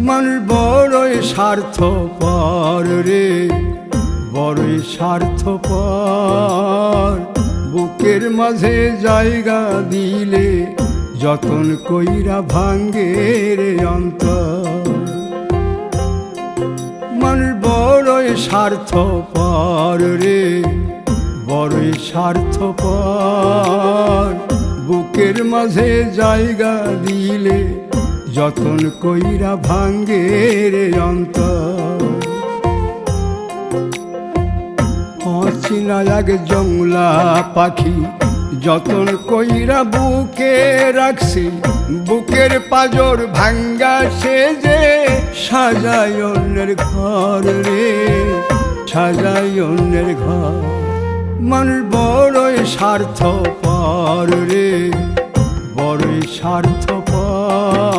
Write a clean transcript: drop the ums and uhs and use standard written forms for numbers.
মানুষ বড়ই স্বার্থপর রে, বড়ই স্বার্থপর। বুকের মাঝে জায়গা দিলে যতন কইরা ভাঙ্গে রে অন্তর। মানুষ বড়ই স্বার্থপর রে, বড়ই স্বার্থপর। বুকের মাঝে জায়গা দিলে যতন কইরা ভাঙ্গে রে অন্তর। অচিনা এক জংলা পাখি যতন কইরা বুকে রাখছি, বুকের পাজর ভাঙ্গা সে যে সাজায় অন্যের ঘর রে, সাজায় অন্যের ঘর। মানুষ বড়ই স্বার্থপর রে, বড়ই স্বার্থপর।